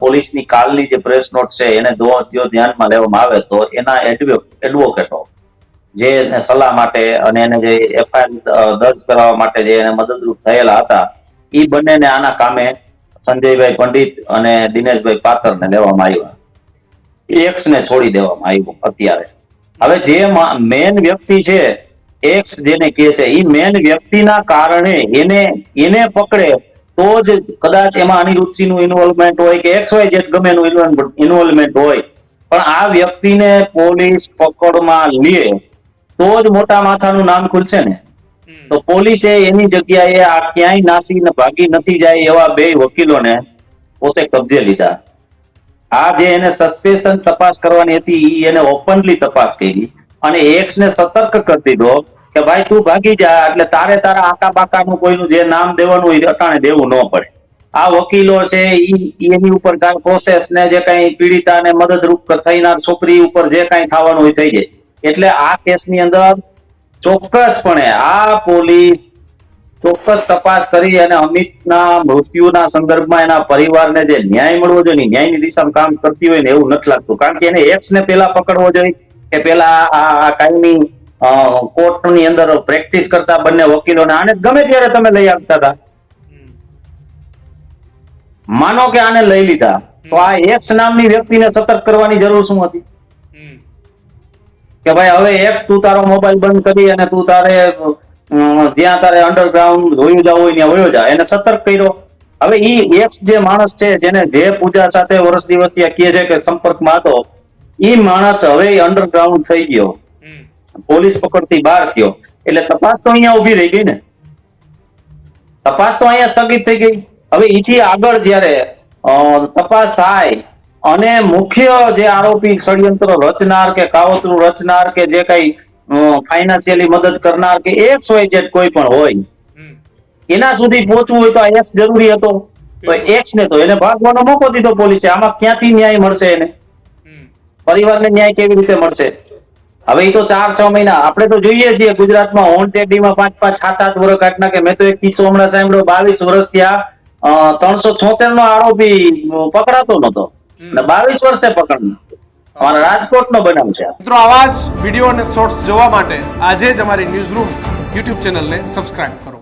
પોલીસની કાલની જે પ્રેસ નોટ છે એને જો ધ્યાનમાં લેવામાં આવે તો એના એડવોકેટો જે સલાહ માટે અને એને જે એફઆઈઆર દર્જ કરવા માટે જે એને મદદરૂપ થયેલા હતા એ બંનેને આના કામે સંજયભાઈ પંડિત અને દિનેશભાઈ પાથરને લેવામાં આવ્યા. એક્સ ને છોડી દેવામાં આવ્યું અત્યારે. હવે જે મેન વ્યક્તિ છે એક્સ જેને કહે છે એ મેન વ્યક્તિના કારણે એને પકડે તો જ કદાચ એમાં અનિરુદ્ધસિંહનું ઇન્વોલ્વમેન્ટ હોય કે એક્સ વાય જેડ ગમે એનું ઇન્વોલ્વમેન્ટ હોય, પણ આ વ્યક્તિને પોલીસ પકડમાં લે તો જ મોટા માથાનું નામ ખુલશે ને. તો પોલીસે એની જગ્યાએ આ ક્યાંય નાસીને ભાગી નથી જાય એવા બે વકીલોને પોતે કબજે લીધા. આ જે એને સસ્પેન્શન તપાસ કરવાની હતી એને ઓપનલી તપાસ કરી અને એક્સ ને સતર્ક કરી દીધો કે ભાઈ તું ભાગી જા એટલે તારા આકા બાકાનું કોઈનું જે નામ દેવાનું હોય અટાણે દેવું ન પડે. આ વકીલો છે એની ઉપર પ્રોસેસ ને જે કઈ પીડિતાને મદદરૂપ થઈનાર છોકરી ઉપર જે કઈ થવાનું હોય થઈ જાય. એટલે આ કેસની અંદર ચોક્કસપણે આ પોલીસ ચોક્કસ તપાસ કરી અને અમિતના મૃત્યુના સંદર્ભમાં એના પરિવારને જે ન્યાય મળવો જોઈએ ન્યાયની દિશામાં કામ કરતી હોય ને એવું નથી લાગતું. કારણ કે એને એક્સ ને પેલા પકડવો જોઈએ કે પેલા આ કાયમી કોર્ટની અંદર પ્રેક્ટિસ કરતા બંને વકીલોને આને ગમે ત્યારે તમે લઈ આવતા હતા. માનો કે આને લઈ લીધા તો આ એક્સ નામની વ્યક્તિને સતર્ક કરવાની જરૂર શું હતી કે ભાઈ હવે એક્સ તું તારો મોબાઈલ બંધ કરી અને તું તારે જ્યાં તારે અંડરગ્રાઉન્ડ જોયું જવું હોય ત્યાં વયો જા. એને સતર્ક કર્યો. હવે ઈ એક્સ જે માણસ છે જેને જે પૂજા સાથે વર્ષ દિવસ ત્યાં કહે છે કે સંપર્કમાં હતો ઈ માણસ હવે અંડરગ્રાઉન્ડ થઈ ગયો, પોલીસ પકડથી બહાર થયો એટલે તપાસ તો અહીંયા ઉભી રહી ગઈ ને. તપાસ તો અહીંયા સ્થગિત થઈ ગઈ. હવે ઈથી આગળ જયારે તપાસ થાય અને મુખ્ય જે આરોપી ષડયંત્ર રચનાર કે કાવતરું રચનાર કે જે કઈ ફાઇનાન્શિયલી મદદ કરનાર કે એક્સ વાય જેડ કોઈ પણ હોય એના સુધી પહોંચવું હોય તો આ એક્સ જરૂરી હતો. તો એક્સ ને તો એને ભાગવાનો મોકો દીધો પોલીસે. આમાં ક્યાંથી ન્યાય મળશે એને? પરિવારને ન્યાય કેવી રીતે મળશે? હવે એ તો 4-6 મહિના આપણે તો જોઈએ છીએ ગુજરાતમાં હોનટેડીમાં 5-5, 7-7 વર્ષ કાઢના કે મેં તો એક કિસ્સો હમણાં સાંભળ્યો 22 વર્ષ થયા 376 નો આરોપી પકડાતો નતો અને 22 વર્ષે પકડનો. અમારા રાજકોટનો બનાવ છે. મિત્રો આવા જ વિડીયો અને શોર્ટ્સ જોવા માટે આજે જ અમારી ન્યૂઝ રૂમ યુટ્યુબ ચેનલને સબસ્ક્રાઇબ કરો.